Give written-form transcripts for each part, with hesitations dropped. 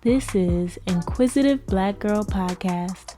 This is Inquisitive Black Girl podcast.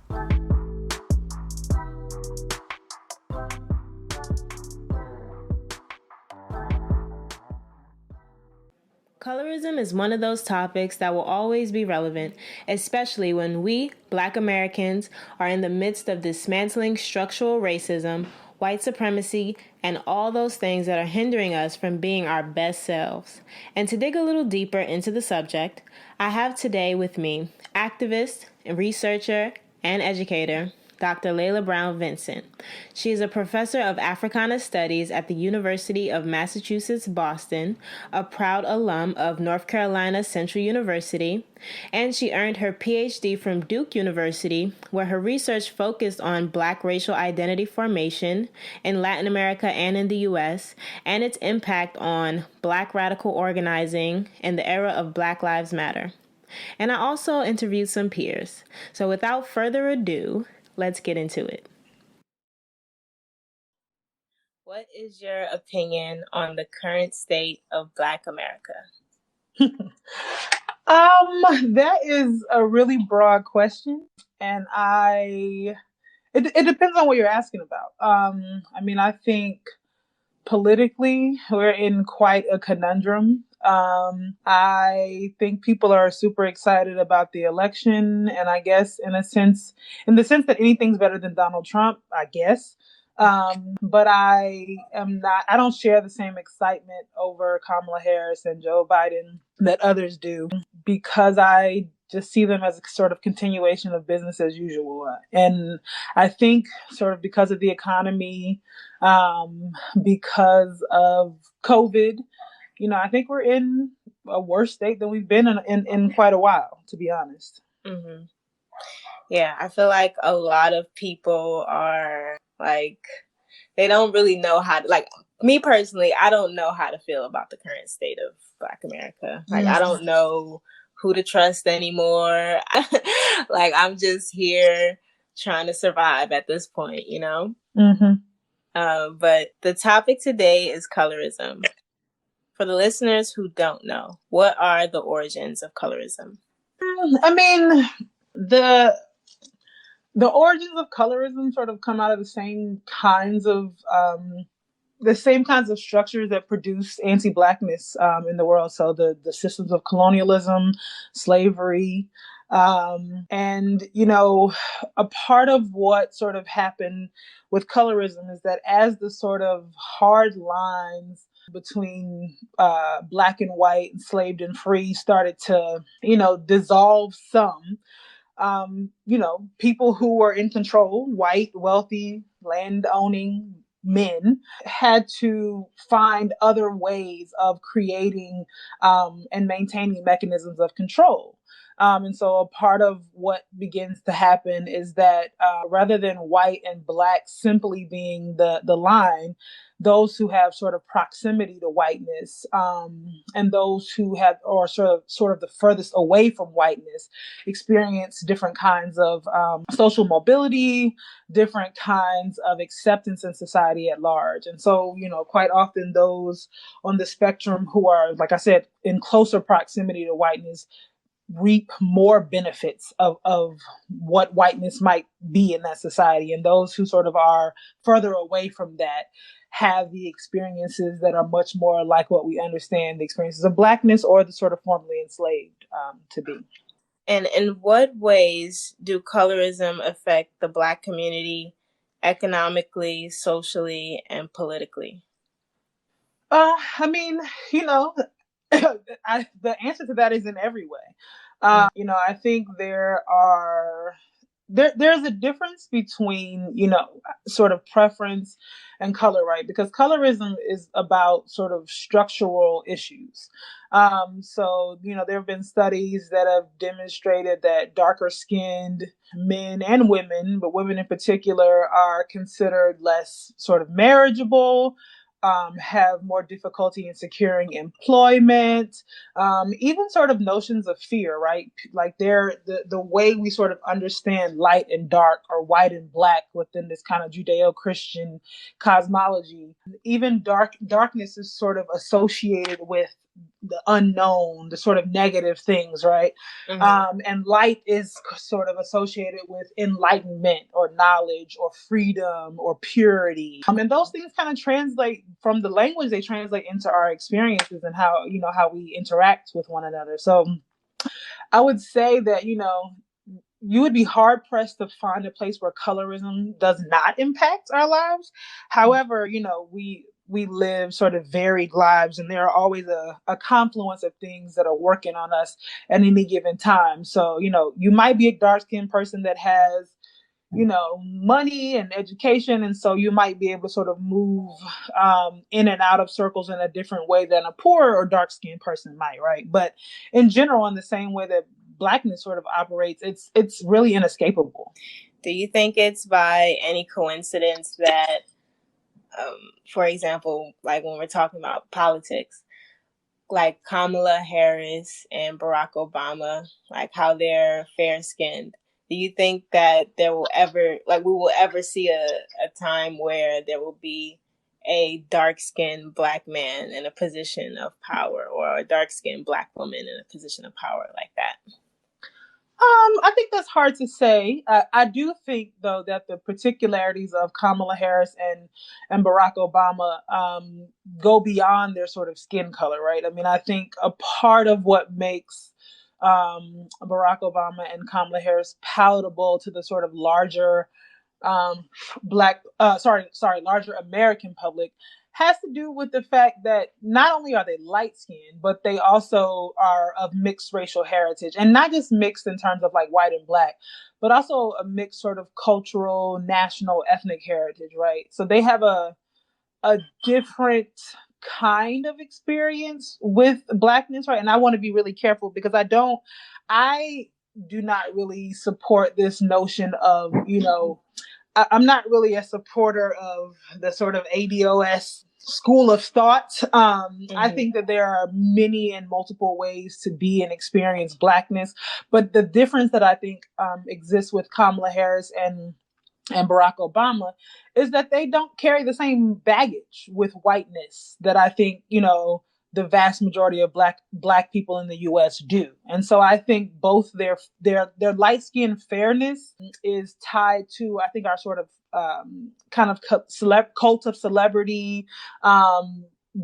Colorism is one of those topics that will always be relevant, especially when we, Black Americans, are in the midst of dismantling structural racism, white supremacy, and all those things that are hindering us from being our best selves. And to dig a little deeper into the subject, I have today with me activist, researcher, and educator, Dr. Layla Brown Vincent. She is a professor of Africana Studies at the University of Massachusetts, Boston, a proud alum of North Carolina Central University, and she earned her PhD from Duke University, where her research focused on Black racial identity formation in Latin America and in the U.S., and its impact on Black radical organizing in the era of Black Lives Matter. And I also interviewed some peers. So without further ado, let's get into it. What is your opinion on the current state of Black America? That is a really broad question, and it depends on what you're asking about. I think politically we're in quite a conundrum. I think people are super excited about the election, and I guess in the sense that anything's better than Donald Trump, I guess. But I don't share the same excitement over Kamala Harris and Joe Biden that others do, because I just see them as a sort of continuation of business as usual. And I think sort of because of the economy, because of COVID, I think we're in a worse state than we've been in quite a while, to be honest. Mm-hmm. Yeah, I feel like a lot of people are like, they don't really know how to, like, me personally, I don't know how to feel about the current state of Black America. Like, I don't know who to trust anymore. Like, I'm just here trying to survive at this point, Mm-hmm. But the topic today is colorism. For the listeners who don't know, what are the origins of colorism? The origins of colorism sort of come out of the same kinds of structures that produce anti-Blackness in the world. So the systems of colonialism, slavery, and a part of what sort of happened with colorism is that as the sort of hard lines between Black and white, enslaved and free started to dissolve some, people who were in control, white, wealthy, land-owning men, had to find other ways of creating and maintaining mechanisms of control. And so a part of what begins to happen is that rather than white and Black simply being the line, those who have sort of proximity to whiteness and those who have or sort of the furthest away from whiteness experience different kinds of social mobility, different kinds of acceptance in society at large. And so, quite often those on the spectrum who are, like I said, in closer proximity to whiteness reap more benefits of what whiteness might be in that society. And those who sort of are further away from that have the experiences that are much more like what we understand the experiences of Blackness or the sort of formerly enslaved to be. And in what ways do colorism affect the Black community economically, socially, and politically? The answer to that is in every way. I think there's a difference between, sort of preference and color, right? Because colorism is about sort of structural issues. So, there have been studies that have demonstrated that darker skinned men and women, but women in particular, are considered less sort of marriageable, have more difficulty in securing employment, even sort of notions of fear, right? Like the way we sort of understand light and dark or white and Black within this kind of Judeo-Christian cosmology, even darkness is sort of associated with the unknown, the sort of negative things, right? And light is sort of associated with enlightenment or knowledge or freedom or purity. And those things kind of translate from the language, they translate into our experiences and how, how we interact with one another. So I would say that, you would be hard pressed to find a place where colorism does not impact our lives. However, we live sort of varied lives, and there are always a confluence of things that are working on us at any given time. So, you might be a dark skinned person that has, money and education. And so you might be able to sort of move in and out of circles in a different way than a poor or dark skinned person might, right? But in general, in the same way that Blackness sort of operates, it's really inescapable. Do you think it's by any coincidence that, for example, like when we're talking about politics, like Kamala Harris and Barack Obama, like how they're fair skinned? Do you think that we will ever see a time where there will be a dark-skinned Black man in a position of power, or a dark-skinned Black woman in a position of power like that? I think that's hard to say. I do think, though, that the particularities of Kamala Harris and Barack Obama go beyond their sort of skin color, right? I mean, I think a part of what makes Barack Obama and Kamala Harris palatable to the sort of larger larger American public has to do with the fact that not only are they light skinned, but they also are of mixed racial heritage, and not just mixed in terms of like white and Black, but also a mixed sort of cultural, national, ethnic heritage, right? So they have a different kind of experience with Blackness, right? And I want to be really careful because I do not really support this notion of, I'm not really a supporter of the sort of ADOS school of thought. I think that there are many and multiple ways to be and experience Blackness. But the difference that I think exists with Kamala Harris and Barack Obama is that they don't carry the same baggage with whiteness that I think, the vast majority of black people in the US do. And so I think both their light skin fairness is tied to, I think, our sort of kind of cult of celebrity,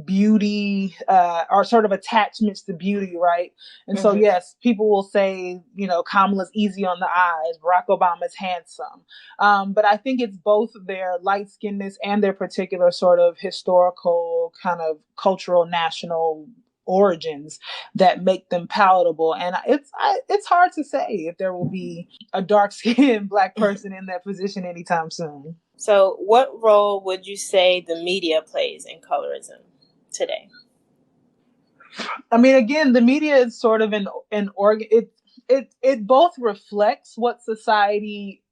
beauty, our sort of attachments to beauty, right? And so, yes, people will say, Kamala's easy on the eyes, Barack Obama's handsome. But I think it's both their light skinnedness and their particular sort of historical, kind of cultural, national origins that make them palatable. And it's hard to say if there will be a dark skinned Black person in that position anytime soon. So what role would you say the media plays in colorism today? I mean, again, the media is sort of an organ. It both reflects what society,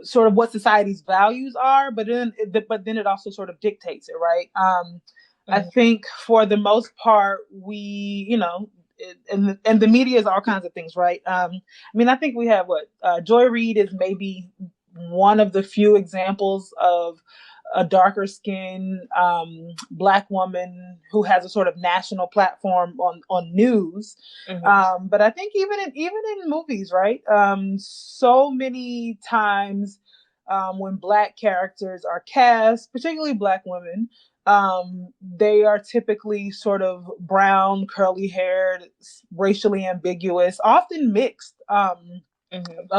sort of what society's values are, but then it also sort of dictates it, right? I think for the most part, we, and the media is all kinds of things, right? I mean, I think we have Joy Reid is maybe one of the few examples of a darker skinned Black woman who has a sort of national platform on news. But I think even in movies, right? So many times when Black characters are cast, particularly Black women, they are typically sort of brown, curly haired, racially ambiguous, often mixed, of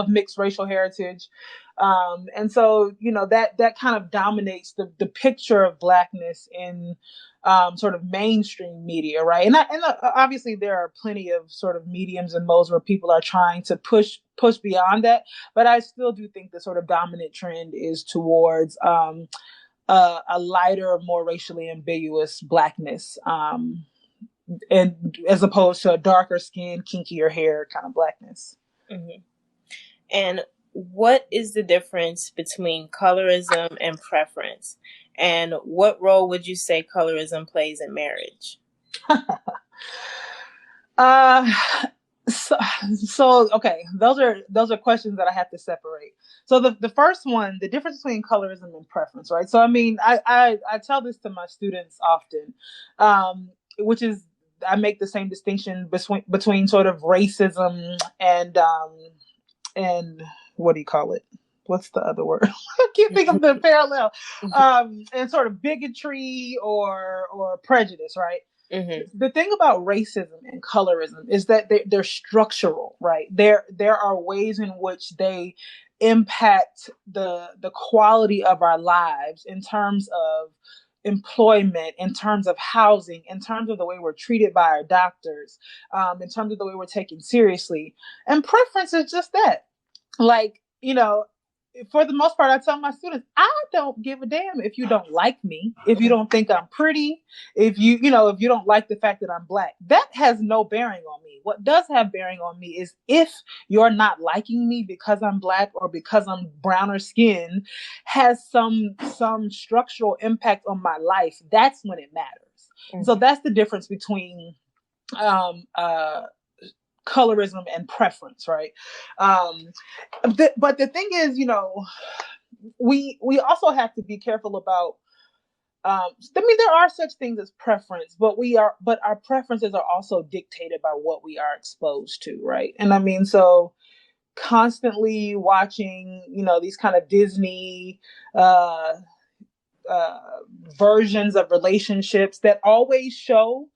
mixed racial heritage. And so, that kind of dominates the picture of Blackness in sort of mainstream media, right? And obviously there are plenty of sort of mediums and modes where people are trying to push beyond that. But I still do think the sort of dominant trend is towards a lighter, more racially ambiguous Blackness, and as opposed to a darker skin, kinkier hair kind of Blackness. And what is the difference between colorism and preference? And what role would you say colorism plays in marriage? So okay, those are questions that I have to separate. So the first one, the difference between colorism and preference, right? So I mean, I tell this to my students often, which is I make the same distinction between sort of racism and what do you call it? What's the other word? I can't think of the parallel. And sort of bigotry or prejudice, right? Mm-hmm. The thing about racism and colorism is that they're structural, right? There are ways in which they impact the quality of our lives in terms of employment, in terms of housing, in terms of the way we're treated by our doctors, in terms of the way we're taken seriously. And preference is just that. Like, for the most part, I tell my students, I don't give a damn if you don't like me, if you don't think I'm pretty, if if you don't like the fact that I'm Black. That has no bearing on me. What does have bearing on me is if you're not liking me because I'm Black or because I'm browner skin has some structural impact on my life. That's when it matters. Mm-hmm. So that's the difference between colorism and preference, right? But the thing is, we also have to be careful about. I mean, there are such things as preference, but our preferences are also dictated by what we are exposed to, right? And I mean, so constantly watching, these kind of Disney versions of relationships that always show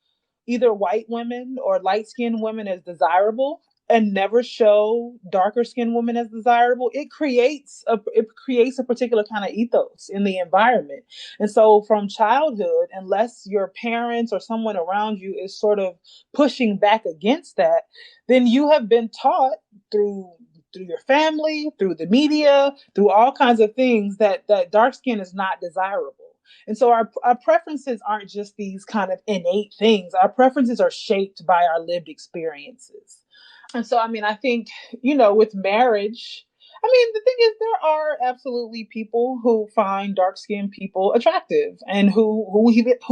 either white women or light-skinned women as desirable and never show darker skinned women as desirable, it creates a particular kind of ethos in the environment. And so from childhood, unless your parents or someone around you is sort of pushing back against that, then you have been taught through your family, through the media, through all kinds of things that dark skin is not desirable. And so our preferences aren't just these kind of innate things. Our preferences are shaped by our lived experiences. And so, I mean, I think, with marriage, I mean, the thing is, there are absolutely people who find dark-skinned people attractive and who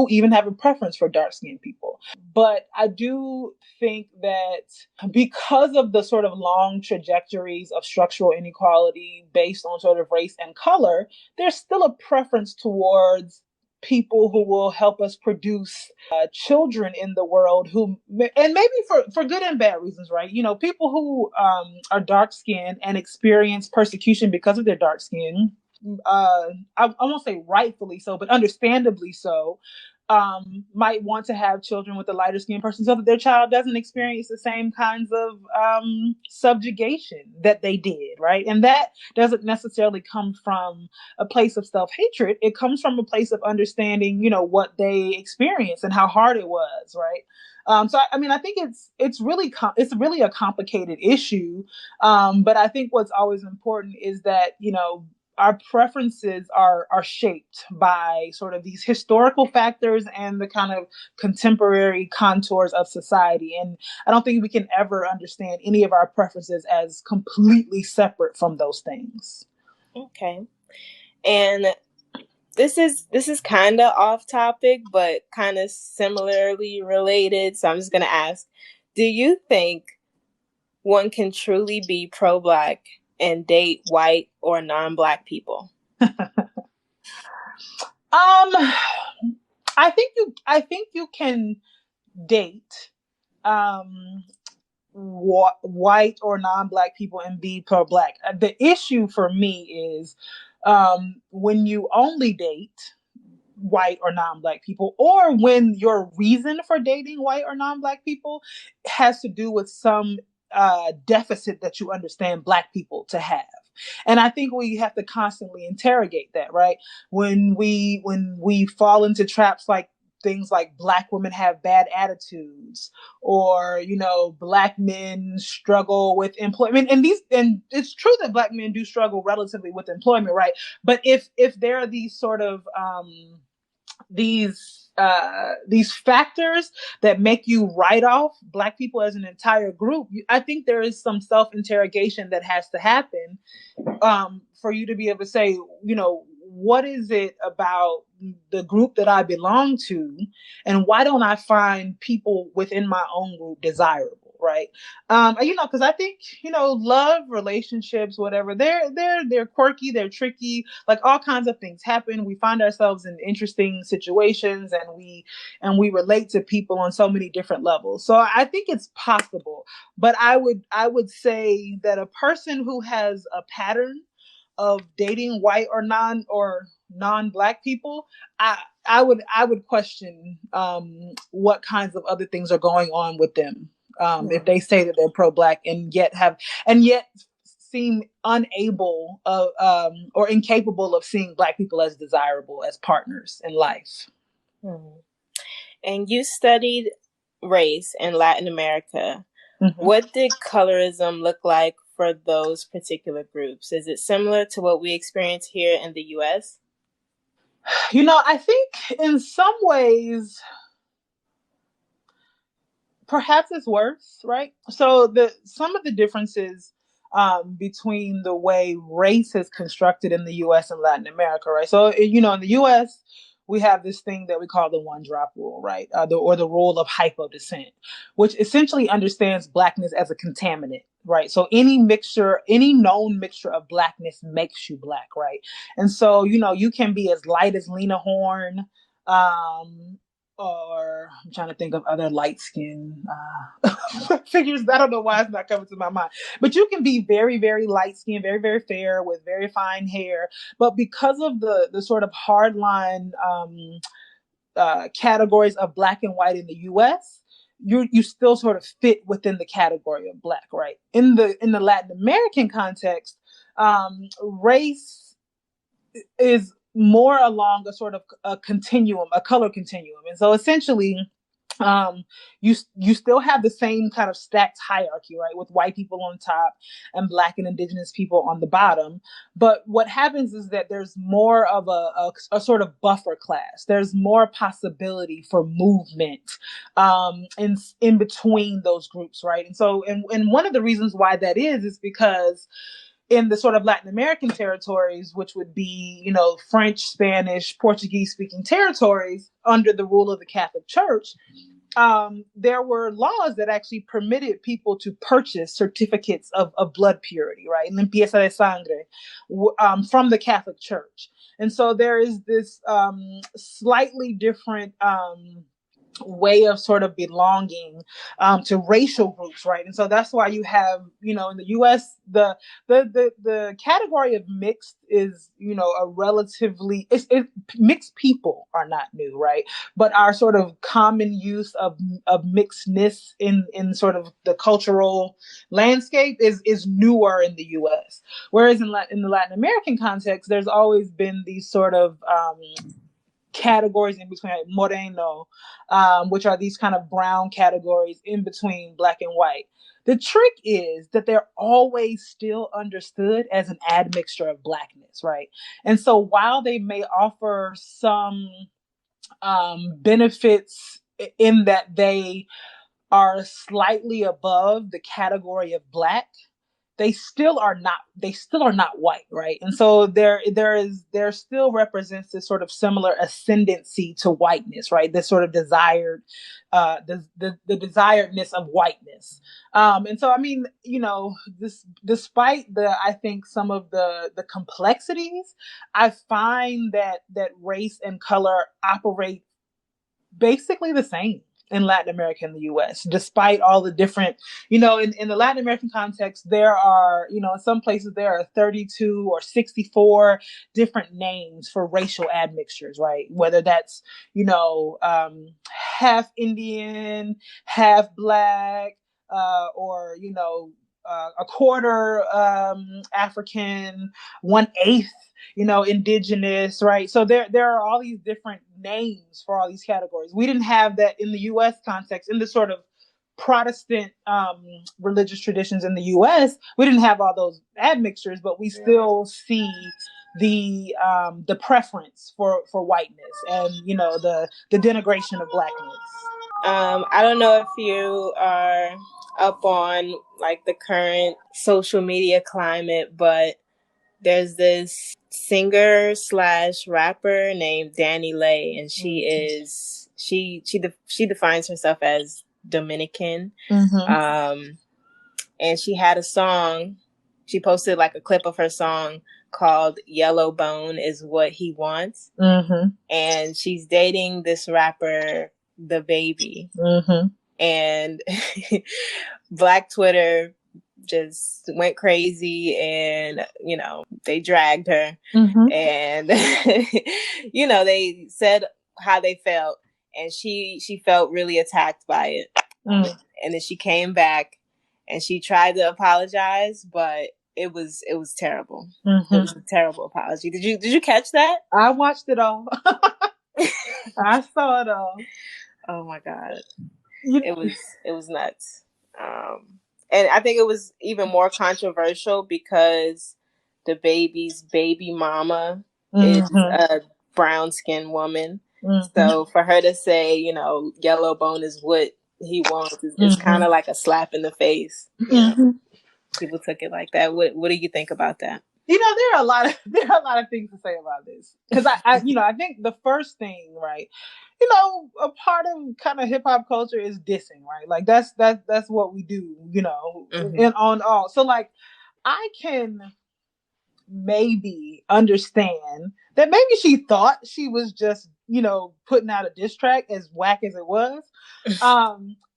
even have a preference for dark-skinned people. But I do think that because of the sort of long trajectories of structural inequality based on sort of race and color, there's still a preference towards people who will help us produce children in the world who, and maybe for good and bad reasons, right? People who are dark skinned and experience persecution because of their dark skin. I won't say rightfully so, but understandably so, might want to have children with a lighter skinned person so that their child doesn't experience the same kinds of subjugation that they did, right? And that doesn't necessarily come from a place of self-hatred. It comes from a place of understanding, what they experienced and how hard it was, right? So I mean, I think it's really a complicated issue, but I think what's always important is that our preferences are shaped by sort of these historical factors and the kind of contemporary contours of society. And I don't think we can ever understand any of our preferences as completely separate from those things. Okay. And this is kind of off topic, but kind of similarly related. So I'm just going to ask, do you think one can truly be pro-Black and date white or non-Black people? I think you can date white or non-Black people and be pro-Black. The issue for me is when you only date white or non-Black people, or when your reason for dating white or non-Black people has to do with some deficit that you understand Black people to have. And I think we have to constantly interrogate that, right? When we fall into traps like things like Black women have bad attitudes, or Black men struggle with employment, and it's true that Black men do struggle relatively with employment, right? But if there are these sort of these factors that make you write off Black people as an entire group, I think there is some self-interrogation that has to happen for you to be able to say, what is it about the group that I belong to, and why don't I find people within my own group desirable? right? Because I think, love, relationships, whatever, they're quirky, they're tricky, like all kinds of things happen. We find ourselves in interesting situations, and we relate to people on so many different levels. So I think it's possible, but I would say that a person who has a pattern of dating white or non-black people, I would question what kinds of other things are going on with them, if they say that they're pro-black and yet seem unable or incapable of seeing black people as desirable as partners in life. And you studied race in Latin America. Mm-hmm. What did colorism look like for those particular groups? Is it similar to what we experience here in the US? I think in some ways, perhaps it's worse, right? So some of the differences between the way race is constructed in the U.S. and Latin America, right? So in the U.S. we have this thing that we call the one drop rule, right? Or the rule of hypodescent, which essentially understands blackness as a contaminant, right? So any known mixture of blackness makes you black, right? And so you can be as light as Lena Horne. Or I'm trying to think of other light skin figures. I don't know why it's not coming to my mind. But you can be very, very light skinned, very, very fair with very fine hair. But because of the sort of hardline categories of black and white in the US, you still sort of fit within the category of black, right? In the Latin American context, race is more along a sort of a continuum, a color continuum. And so essentially, you still have the same kind of stacked hierarchy, right, with white people on top and black and indigenous people on the bottom. But what happens is that there's more of a sort of buffer class. There's more possibility for movement in between those groups, right? And so, and one of the reasons why that is because in the sort of Latin American territories, which would be, French, Spanish, Portuguese speaking territories under the rule of the Catholic Church, there were laws that actually permitted people to purchase certificates of blood purity, right? Limpieza de sangre, from the Catholic Church. And so there is this slightly different way of sort of belonging to racial groups, right? And so that's why you have, in the U.S., the category of mixed is, a relatively mixed people are not new, right? But our sort of common use of mixedness in sort of the cultural landscape is newer in the U.S. Whereas in the Latin American context, there's always been these sort of categories in between, like moreno, which are these kind of brown categories in between black and white. The trick is that they're always still understood as an admixture of blackness, right? And so while they may offer some benefits in that they are slightly above the category of black, they still are not white, right? And so there still represents this sort of similar ascendancy to whiteness, right? This sort of desired the desiredness of whiteness. And so I mean, despite I think some of the complexities, I find that race and color operate basically the same in Latin America and the US, despite all the different, in the Latin American context, there are, in some places there are 32 or 64 different names for racial admixtures, right? Whether that's, half Indian, half black, or, a quarter African, 1/8 indigenous, right? So there are all these different names for all these categories. We didn't have that in the U.S. context, in the sort of Protestant religious traditions in the U.S. We didn't have all those admixtures, but we still see the preference for whiteness and the denigration of blackness. I don't know if you are up on like the current social media climate, but there's this singer slash rapper named Dani Leigh, and she defines herself as Dominican. Mm-hmm. And she had a song. She posted like a clip of her song called Yellow Bone is What He Wants. Mm-hmm. And she's dating this rapper, The Baby. Mm-hmm. And Black Twitter just went crazy, and they dragged her. Mm-hmm. And they said how they felt, and she felt really attacked by it. And then she came back and she tried to apologize, but it was terrible. Mm-hmm. It was a terrible apology. Did you catch that? I watched it all. I saw it all. Oh my God. It was nuts. And I think it was even more controversial because the baby's baby mama is a brown-skinned woman. Mm-hmm. So for her to say, yellow bone is what he wants is kind of like a slap in the face. People took it like that. What do you think about that? There are a lot of things to say about this, because I think the first thing, right, a part of kind of hip hop culture is dissing, right? Like that's what we do, and on all. So like, I can maybe understand that maybe she thought she was just, putting out a diss track, as whack as it was.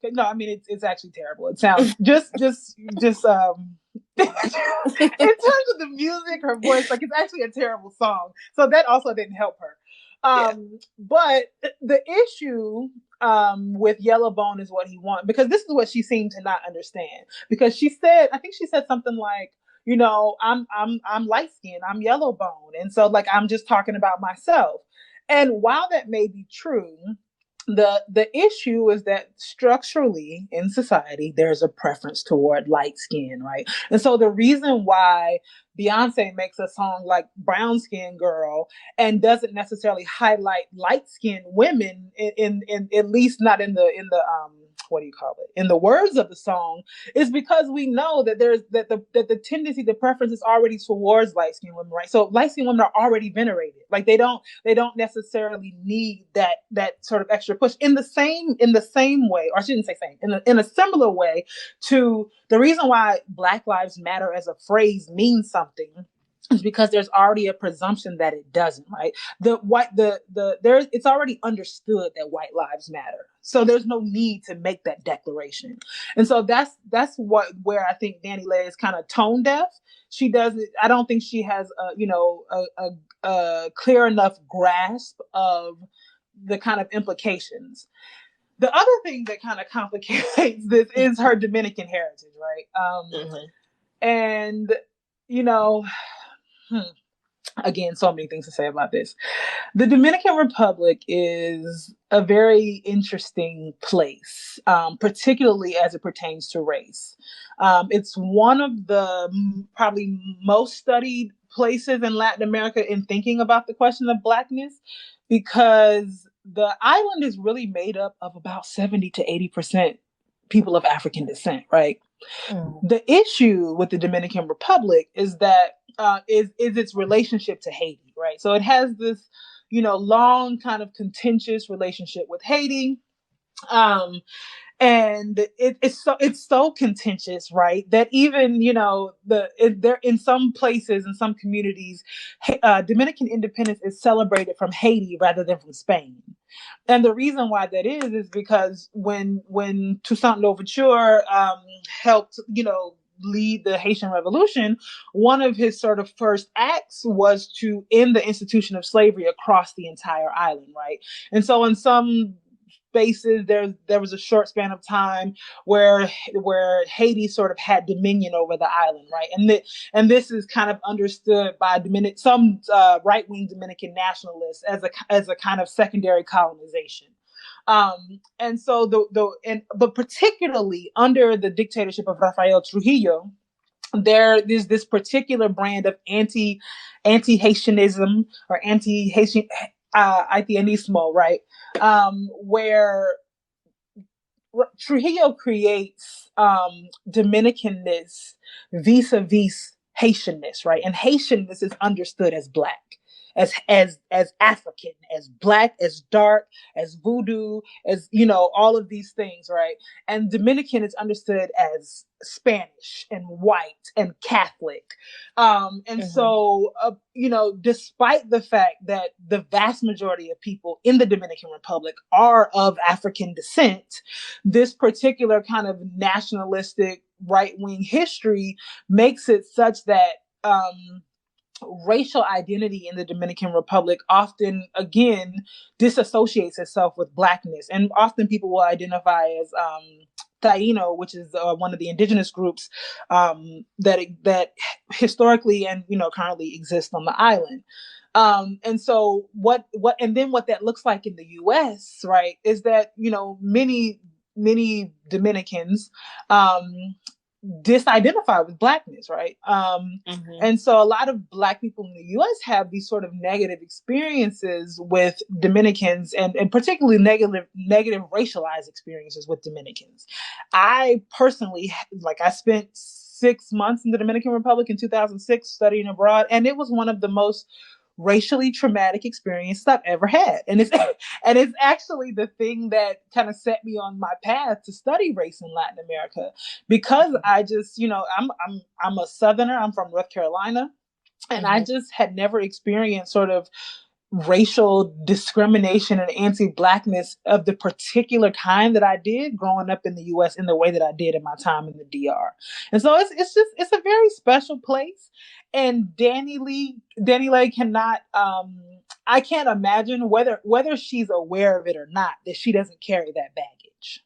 No, I mean it's actually terrible. It sounds just in terms of the music, her voice, like it's actually a terrible song. So that also didn't help her. But the issue with Yellow Bone is what he wants, because this is what she seemed to not understand. Because I think she said something like, I'm light skinned, I'm yellow bone, and so like I'm just talking about myself. And while that may be true, the issue is that structurally in society there's a preference toward light skin, right? And so the reason why Beyonce makes a song like Brown Skin Girl and doesn't necessarily highlight light skinned women, in at least not in the what do you call it, in the words of the song, is because we know that the tendency, the preference is already towards light skinned women, right? So light skinned women are already venerated. Like they don't necessarily need that sort of extra push in the same way, or I shouldn't say same, in a similar way to the reason why Black Lives Matter as a phrase means something is because there's already a presumption that it doesn't, right? It's already understood that white lives matter. So there's no need to make that declaration. And so that's where I think Dani Leigh is kind of tone deaf. She doesn't, I don't think she has a clear enough grasp of the kind of implications. The other thing that kind of complicates this is her Dominican heritage, right? And again, so many things to say about this. The Dominican Republic is a very interesting place, particularly as it pertains to race. It's one of the probably most studied places in Latin America in thinking about the question of Blackness, because the island is really made up of about 70 to 80% people of African descent, right? The issue with the Dominican Republic is that is its relationship to Haiti, right? So it has this, long kind of contentious relationship with Haiti. And it's so contentious, right? That even, there in some places, in some communities, Dominican independence is celebrated from Haiti rather than from Spain. And the reason why that is because when Toussaint Louverture helped, lead the Haitian Revolution, one of his sort of first acts was to end the institution of slavery across the entire island, right? And so in some spaces, there was a short span of time where Haiti sort of had dominion over the island, right? And this is kind of understood by some right-wing Dominican nationalists as a kind of secondary colonization. And so but particularly under the dictatorship of Rafael Trujillo, there is this particular brand of anti-Haitianism or anti-Haitian haitianismo, right? Where Trujillo creates Dominicanness vis-a-vis Haitianness, right? And Haitianness is understood as Black. as African, as Black, as dark, as voodoo, as all of these things, right? And Dominican is understood as Spanish and white and Catholic. And so, despite the fact that the vast majority of people in the Dominican Republic are of African descent, this particular kind of nationalistic right-wing history makes it such that racial identity in the Dominican Republic often, again, disassociates itself with Blackness. And often people will identify as Taino, which is one of the indigenous groups that historically and currently exist on the island. And so what that looks like in the U.S., right, is that many Dominicans disidentify with Blackness, right? And so a lot of Black people in the U.S. have these sort of negative experiences with Dominicans, and particularly negative racialized experiences with Dominicans. I personally, I spent 6 months in the Dominican Republic in 2006 studying abroad, and it was one of the most racially traumatic experience I've ever had. And it's actually the thing that kind of set me on my path to study race in Latin America, because I just, I'm a Southerner. I'm from North Carolina, and I just had never experienced sort of racial discrimination and anti-Blackness of the particular kind that I did growing up in the U.S. in the way that I did in my time in the DR. And so it's a very special place. And Dani Leigh cannot, I can't imagine whether she's aware of it or not, that she doesn't carry that baggage.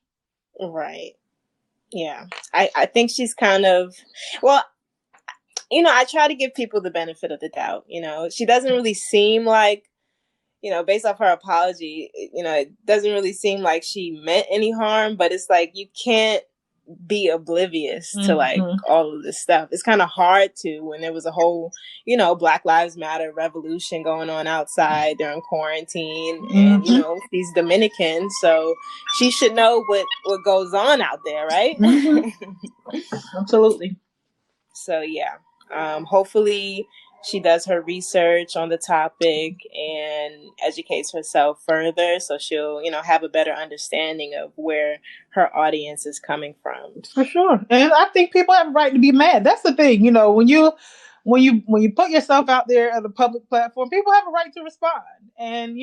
Right. Yeah. I think she's kind of, well, I try to give people the benefit of the doubt. She doesn't really seem like, based off her apology, it doesn't really seem like she meant any harm, but it's like, you can't be oblivious to like all of this stuff. It's kind of hard to, when there was a whole, Black Lives Matter revolution going on outside during quarantine, and, she's Dominican, so she should know what goes on out there, right? Absolutely. So yeah, hopefully she does her research on the topic and educates herself further, so she'll, have a better understanding of where her audience is coming from. For sure. And I think people have a right to be mad. That's the thing, when you put yourself out there on a public platform, people have a right to respond. And,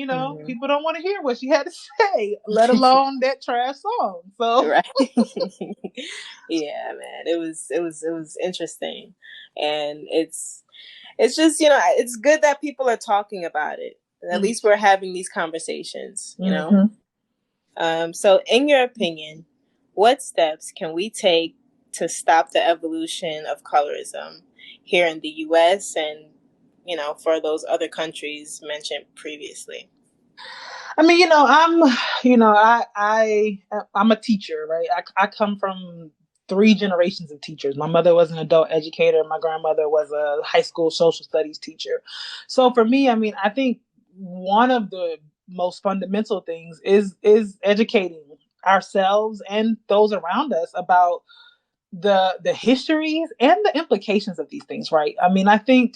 people don't want to hear what she had to say, let alone that trash song. So right. Yeah, man. It was interesting. And it's just, it's good that people are talking about it. At least we're having these conversations, So in your opinion, what steps can we take to stop the evolution of colorism here in the U.S. and, for those other countries mentioned previously? I mean, I'm a teacher, right? I come from 3 generations of teachers. My mother was an adult educator. My grandmother was a high school social studies teacher. So for me, I mean, I think one of the most fundamental things is educating ourselves and those around us about the histories and the implications of these things, right? I mean, I think,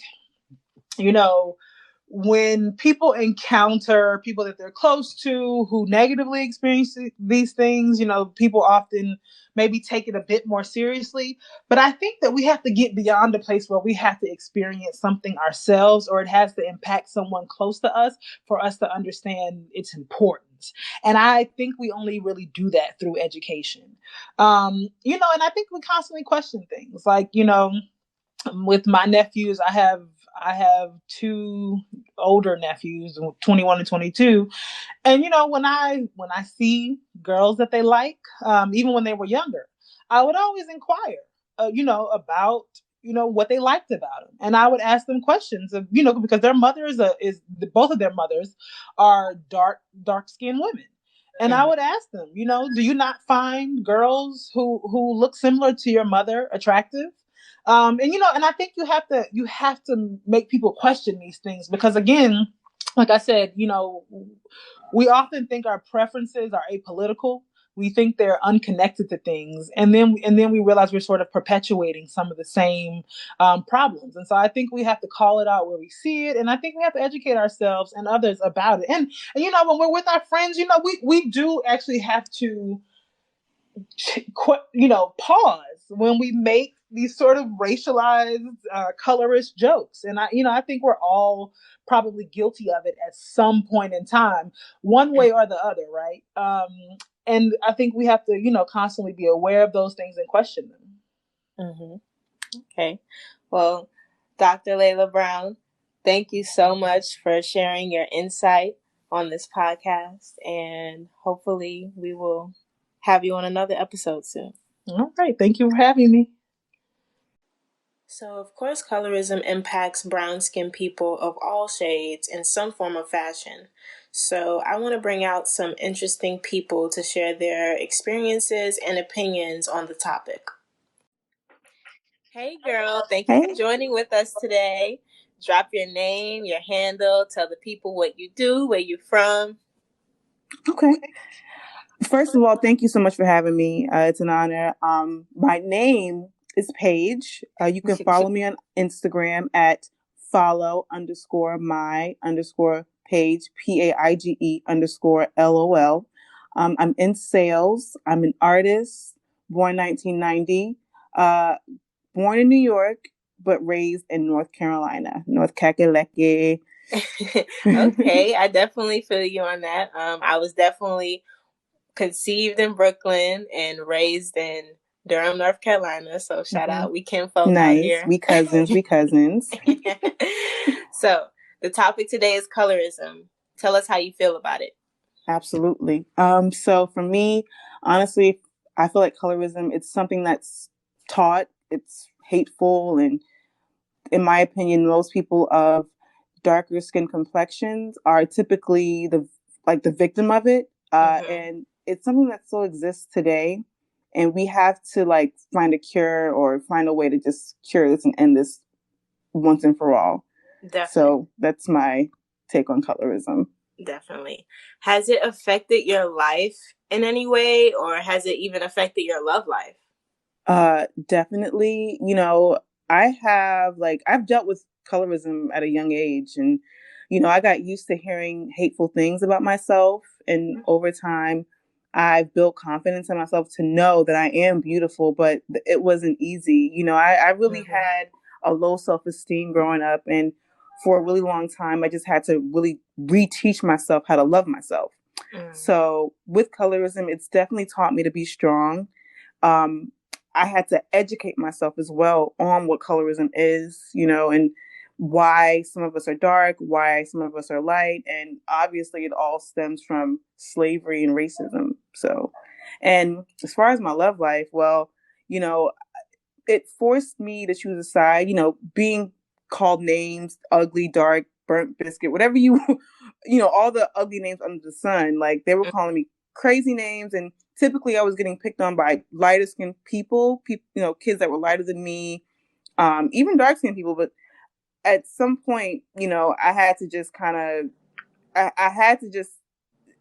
when people encounter people that they're close to who negatively experience these things, people often maybe take it a bit more seriously. But I think that we have to get beyond a place where we have to experience something ourselves, or it has to impact someone close to us for us to understand its importance. And I think we only really do that through education. And I think we constantly question things like, with my nephews, I have 2 older nephews, 21 and 22. And, when I see girls that they like, even when they were younger, I would always inquire, about, what they liked about them. And I would ask them questions of, because their mother both of their mothers are dark-skinned women. And I would ask them, do you not find girls who look similar to your mother attractive? And I think you have to make people question these things, because again, like I said, we often think our preferences are apolitical We think they're unconnected to things, and then we realize we're sort of perpetuating some of the same problems. And so I think we have to call it out where we see it, and I think we have to educate ourselves and others about it. And you know, when we're with our friends, you know, we do actually have to, you know, pause when we make these sort of racialized, colorist jokes. And I think we're all probably guilty of it at some point in time, one way or the other, right? And I think we have to, you know, constantly be aware of those things and question them. Mm-hmm. Okay. Well, Dr. Layla Brown, thank you so much for sharing your insight on this podcast, and hopefully we will have you on another episode soon. All right. Thank you for having me. So, of course, colorism impacts brown-skinned people of all shades in some form of fashion. So, I want to bring out some interesting people to share their experiences and opinions on the topic. Hey, girl. Thank you for joining with us today. Drop your name, your handle, tell the people what you do, where you're from. Okay. First of all, thank you so much for having me. It's an honor. My name is Paige. You can follow me on Instagram at follow_my_page, PAIGE_LOL. I'm in sales. I'm an artist, born 1990, born in New York, but raised in North Carolina, North Kakalaki. Okay, I definitely feel you on that. I was definitely conceived in Brooklyn and raised in Durham, North Carolina. So shout out, we kinfolk out here. We cousins. So the topic today is colorism. Tell us how you feel about it. Absolutely. So for me, honestly, I feel like colorism, it's something that's taught, it's hateful, and in my opinion, most people of darker skin complexions are typically the victim of it. And it's something that still exists today. And we have to find a cure or find a way to just cure this and end this once and for all. Definitely. So that's my take on colorism. Definitely. Has it affected your life in any way, or has it even affected your love life? Definitely. You know, I've dealt with colorism at a young age, and, you know, I got used to hearing hateful things about myself. And over time, I've built confidence in myself to know that I am beautiful, but it wasn't easy. You know, I really had a low self-esteem growing up. And for a really long time, I just had to really reteach myself how to love myself. So with colorism, it's definitely taught me to be strong. I had to educate myself as well on what colorism is, you know, and why some of us are dark, why some of us are light. And obviously it all stems from slavery and racism. So, and as far as my love life, well, you know, it forced me to choose a side, you know, being called names, ugly, dark, burnt biscuit, whatever you know, all the ugly names under the sun. Like, they were calling me crazy names. And typically I was getting picked on by lighter skinned people, you know, kids that were lighter than me, even dark skinned people. But at some point, you know, I had to just I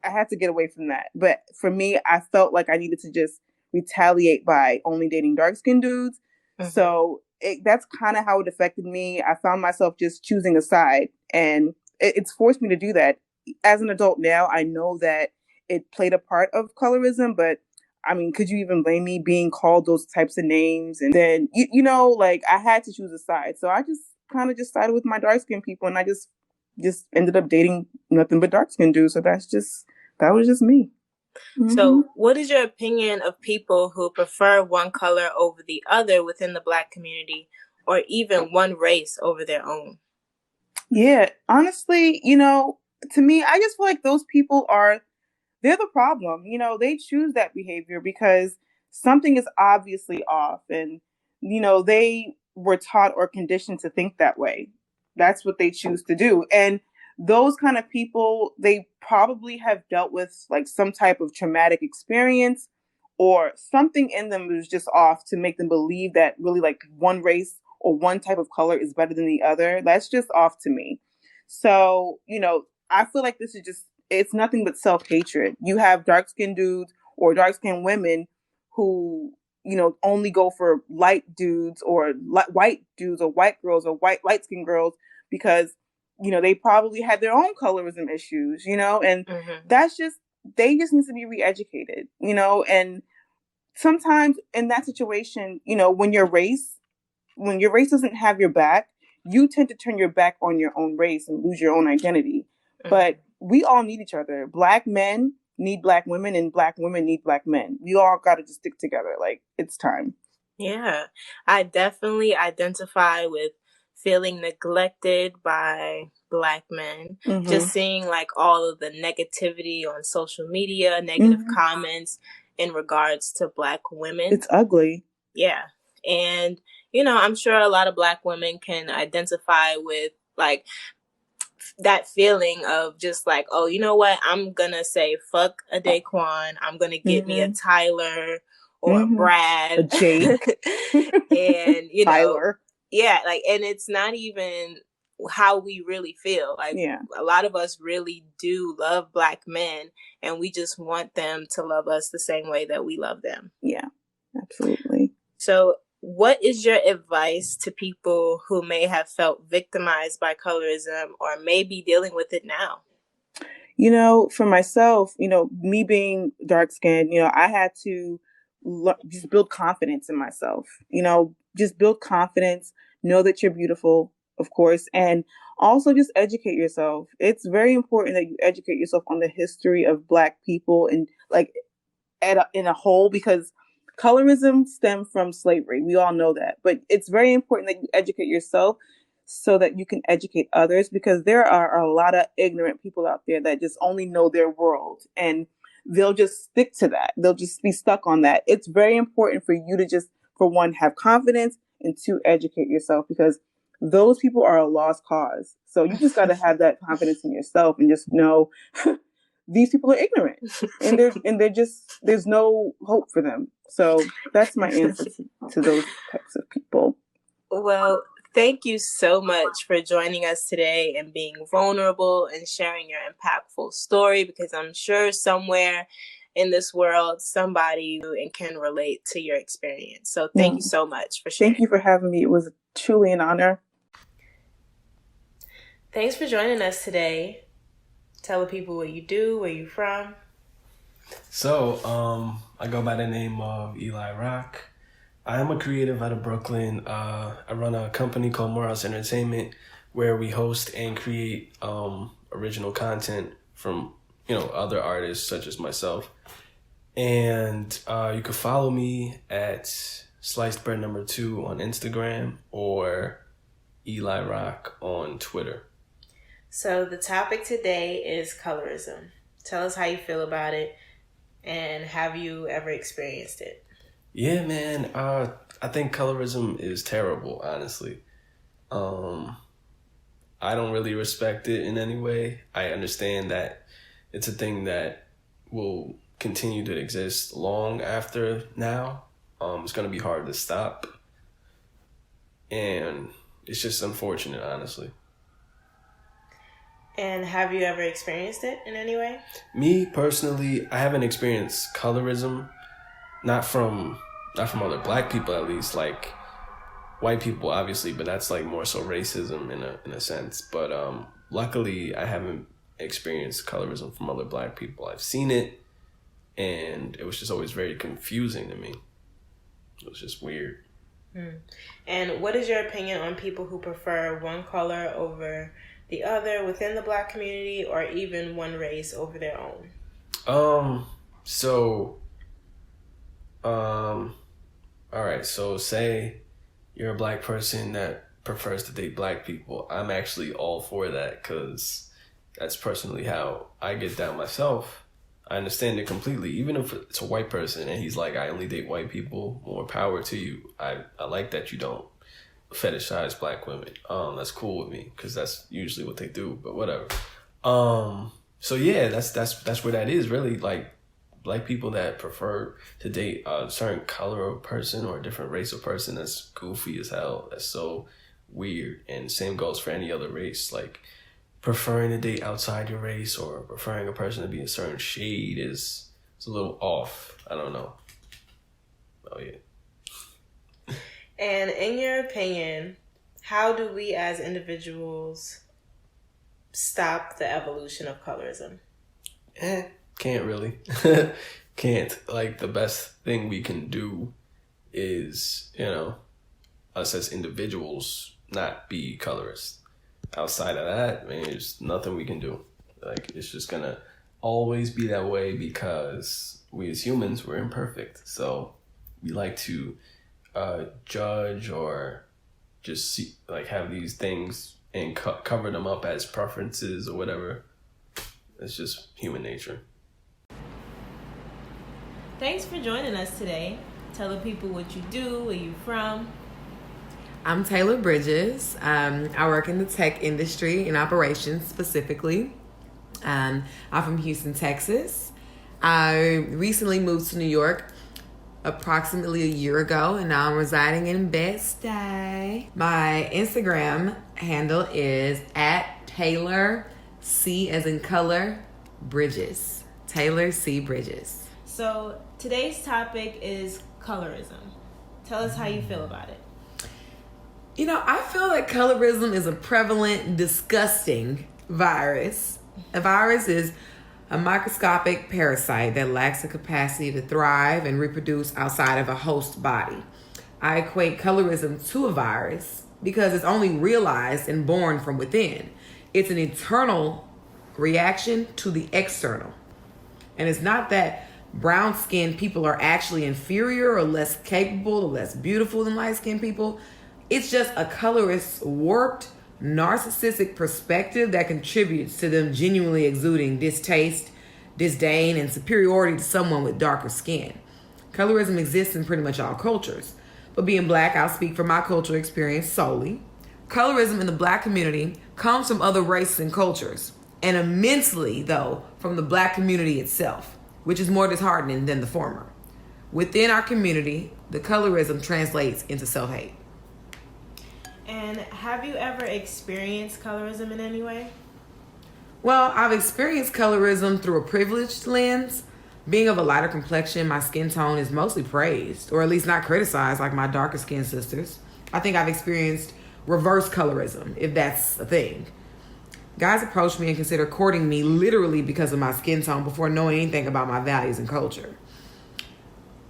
had to get away from that. But for me, I felt like I needed to just retaliate by only dating dark skinned dudes. So that's kind of how it affected me. I found myself just choosing a side, and it's forced me to do that. As an adult now, I know that it played a part of colorism, but I mean, could you even blame me being called those types of names? And then, you know, like, I had to choose a side. So I just kind of just sided with my dark skinned people, and I just ended up dating nothing but dark skinned dudes. So that was just me. So what is your opinion of people who prefer one color over the other within the Black community, or even one race over their own? Yeah, honestly, you know, to me, I just feel like those people they're the problem. You know, they choose that behavior because something is obviously off, and, you know, they were taught or conditioned to think that way. That's what they choose to do. And those kind of people, they probably have dealt with some type of traumatic experience, or something in them was just off to make them believe that really one race or one type of color is better than the other. That's just off to me. So, you know, I feel like this is it's nothing but self-hatred. You have dark-skinned dudes or dark-skinned women who, only go for light dudes or white dudes or white girls or light-skinned girls because, they probably had their own colorism issues, and they just need to be re-educated, and sometimes in that situation, when your race doesn't have your back, you tend to turn your back on your own race and lose your own identity. But we all need each other. Black men need Black women and Black women need Black men. We all got to just stick together. Like, it's time. Yeah, I definitely identify with feeling neglected by Black men. Just seeing like all of the negativity on social media, negative comments in regards to Black women. It's ugly. Yeah. And, I'm sure a lot of Black women can identify with like that feeling of just like, oh, you know what? I'm going to say fuck a Daquan. I'm going to get me a Tyler or a Brad. A Jake. And, Tyler. Yeah, like, and it's not even how we really feel. Like, a lot of us really do love Black men, and we just want them to love us the same way that we love them. Yeah, absolutely. So what is your advice to people who may have felt victimized by colorism or may be dealing with it now? For myself, me being dark-skinned, I had to just build confidence in myself, just build confidence, know that you're beautiful, of course, and also just educate yourself. It's very important that you educate yourself on the history of Black people and like in a whole, because colorism stemmed from slavery. We all know that, but it's very important that you educate yourself so that you can educate others, because there are a lot of ignorant people out there that just only know their world and they'll just stick to that. They'll just be stuck on that. It's very important for you to just, for one, have confidence, and two, educate yourself, because those people are a lost cause. So you just got to have that confidence in yourself and just know these people are ignorant and they're just, there's no hope for them. So that's my answer to those types of people. Well, thank you so much for joining us today and being vulnerable and sharing your impactful story, because I'm sure somewhere in this world, somebody can relate to your experience. So thank you so much for sharing. Thank you for having me. It was truly an honor. Thanks for joining us today. Tell the people what you do, where you're from. So, I go by the name of Eli Rock. I am a creative out of Brooklyn. I run a company called Morehouse Entertainment, where we host and create original content from other artists such as myself. And you can follow me at Sliced Bread Number 2 on Instagram or Eli Rock on Twitter. So the topic today is colorism. Tell us how you feel about it, and have you ever experienced it? Yeah, man. I think colorism is terrible, honestly. I don't really respect it in any way. I understand that it's a thing that will continue to exist long after now. It's going to be hard to stop. And it's just unfortunate, honestly. And have you ever experienced it in any way? Me, personally, I haven't experienced colorism. Not from other Black people, at least. Like, white people, obviously, but that's like more so racism in a sense. But luckily, I haven't experienced colorism from other Black people. I've seen it, and it was just always very confusing to me. It was just weird. And what is your opinion on people who prefer one color over the other within the Black community, or even one race over their own? All right, so say you're a Black person that prefers to date Black people. I'm actually all for that, because that's personally how I get down myself. I understand it completely. Even if it's a white person and he's like, I only date white people, more power to you. I like that you don't fetishize Black women. That's cool with me, because that's usually what they do, but whatever. So yeah, that's where that is, really. Like, Black people that prefer to date a certain color of person or a different race of person, that's goofy as hell. That's so weird. And same goes for any other race. Like, preferring to date outside your race or preferring a person to be a certain shade is it's a little off. I don't know. Oh yeah. And in your opinion, how do we as individuals stop the evolution of colorism? Can't really. Can't. Like, the best thing we can do is, us as individuals not be colorist. Outside of that, man, there's nothing we can do. Like, it's just gonna always be that way because we as humans, we're imperfect. So we like to judge or just see, like, have these things and cover them up as preferences or whatever. It's just human nature. Thanks for joining us today. Tell the people what you do, where you from. I'm Taylor Bridges. I work in the tech industry in operations specifically. I'm from Houston, Texas. I recently moved to New York approximately a year ago, and now I'm residing in Bed-Stuy. My Instagram handle is @Taylor C as in color Bridges. Taylor C Bridges. So today's topic is colorism. Tell us how you feel about it. I feel like colorism is a prevalent, disgusting virus. A virus is a microscopic parasite that lacks the capacity to thrive and reproduce outside of a host body. I equate colorism to a virus because it's only realized and born from within. It's an internal reaction to the external. And it's not that brown-skinned people are actually inferior or less capable or less beautiful than light-skinned people. It's just a colorist's warped, narcissistic perspective that contributes to them genuinely exuding distaste, disdain, and superiority to someone with darker skin. Colorism exists in pretty much all cultures. But being Black, I'll speak from my cultural experience solely. Colorism in the Black community comes from other races and cultures, and immensely, though, from the Black community itself, which is more disheartening than the former. Within our community, the colorism translates into self-hate. And have you ever experienced colorism in any way? Well, I've experienced colorism through a privileged lens. Being of a lighter complexion, my skin tone is mostly praised, or at least not criticized like my darker skinned sisters. I think I've experienced reverse colorism, if that's a thing. Guys approach me and consider courting me literally because of my skin tone before knowing anything about my values and culture.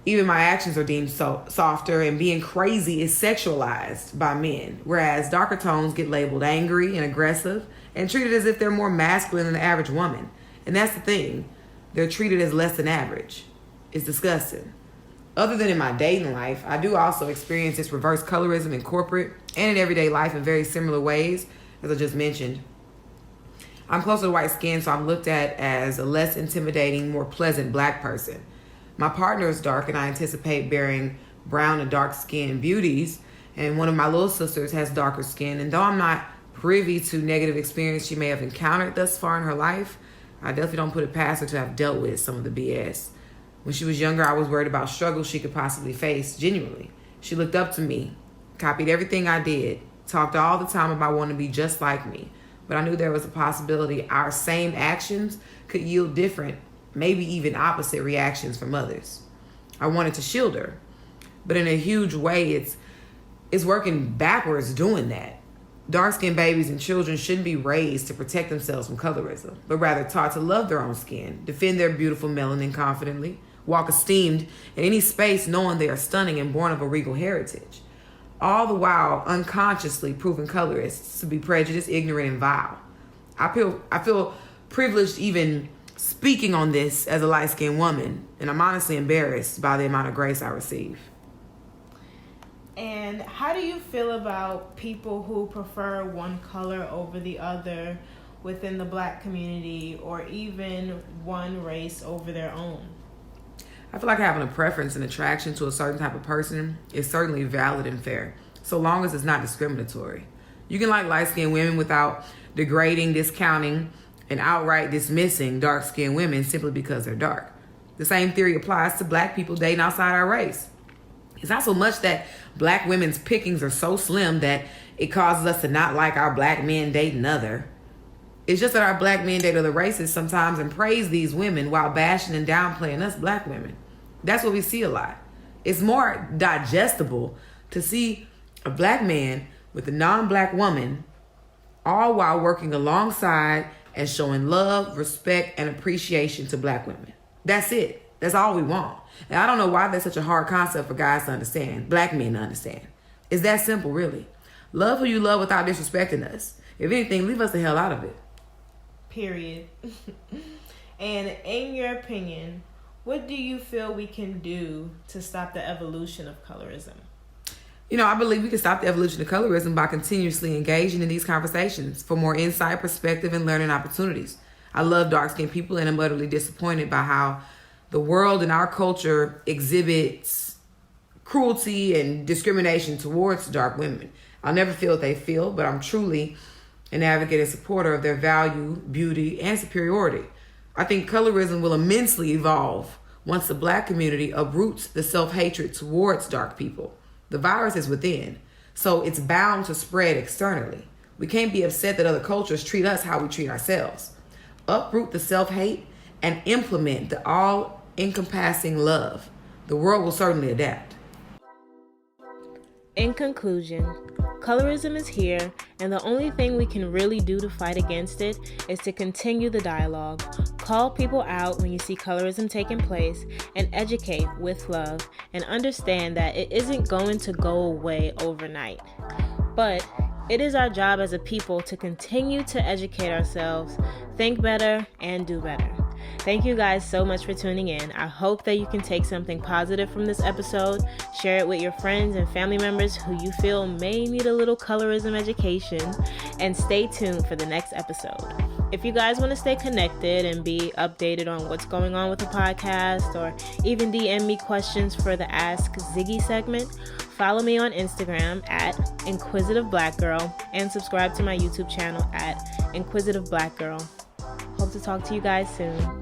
Even my actions are deemed softer, and being crazy is sexualized by men, whereas darker tones get labeled angry and aggressive and treated as if they're more masculine than the average woman. And that's the thing. They're treated as less than average. It's disgusting. Other than in my dating life, I do also experience this reverse colorism in corporate and in everyday life in very similar ways, as I just mentioned. I'm closer to white skin, so I'm looked at as a less intimidating, more pleasant Black person. My partner is dark, and I anticipate bearing brown and dark skin beauties. And one of my little sisters has darker skin. And though I'm not privy to negative experience she may have encountered thus far in her life, I definitely don't put it past her to have dealt with some of the BS. When she was younger, I was worried about struggles she could possibly face, genuinely. She looked up to me, copied everything I did, talked all the time about wanting to be just like me. But I knew there was a possibility our same actions could yield different, maybe even opposite reactions from others. I wanted to shield her, but in a huge way, it's working backwards doing that. Dark-skinned babies and children shouldn't be raised to protect themselves from colorism, but rather taught to love their own skin, defend their beautiful melanin confidently, walk esteemed in any space knowing they are stunning and born of a regal heritage. All the while unconsciously proving colorists to be prejudiced, ignorant, and vile. I feel privileged even speaking on this as a light-skinned woman, and I'm honestly embarrassed by the amount of grace I receive. And how do you feel about people who prefer one color over the other within the Black community, or even one race over their own? I feel like having a preference and attraction to a certain type of person is certainly valid and fair, so long as it's not discriminatory. You can like light-skinned women without degrading, discounting, and outright dismissing dark-skinned women simply because they're dark. The same theory applies to Black people dating outside our race. It's not so much that Black women's pickings are so slim that it causes us to not like our Black men dating other. It's just that our black men date other races sometimes and praise these women while bashing and downplaying us black women. That's what we see a lot. It's more digestible to see a black man with a non-black woman, all while working alongside and showing love, respect, and appreciation to black women. That's it. That's all we want. And I don't know why that's such a hard concept for guys to understand, black men to understand. It's that simple, really. Love who you love without disrespecting us. If anything, leave us the hell out of it. Period. And in your opinion, what do you feel we can do to stop the evolution of colorism? I believe we can stop the evolution of colorism by continuously engaging in these conversations for more insight, perspective, and learning opportunities. I love dark-skinned people, and I'm utterly disappointed by how the world and our culture exhibits cruelty and discrimination towards dark women. I'll never feel what they feel, but I'm truly an advocate and supporter of their value, beauty, and superiority. I think colorism will immensely evolve once the black community uproots the self-hatred towards dark people. The virus is within, so it's bound to spread externally. We can't be upset that other cultures treat us how we treat ourselves. Uproot the self-hate and implement the all-encompassing love. The world will certainly adapt. In conclusion, colorism is here, and the only thing we can really do to fight against it is to continue the dialogue. Call people out when you see colorism taking place, and educate with love, and understand that it isn't going to go away overnight. But it is our job as a people to continue to educate ourselves, think better, and do better. Thank you guys so much for tuning in. I hope that you can take something positive from this episode, share it with your friends and family members who you feel may need a little colorism education, and stay tuned for the next episode. If you guys want to stay connected and be updated on what's going on with the podcast, or even DM me questions for the Ask Ziggy segment, follow me on Instagram at Inquisitive Black Girl, and subscribe to my YouTube channel at Inquisitive Black Girl. Hope to talk to you guys soon.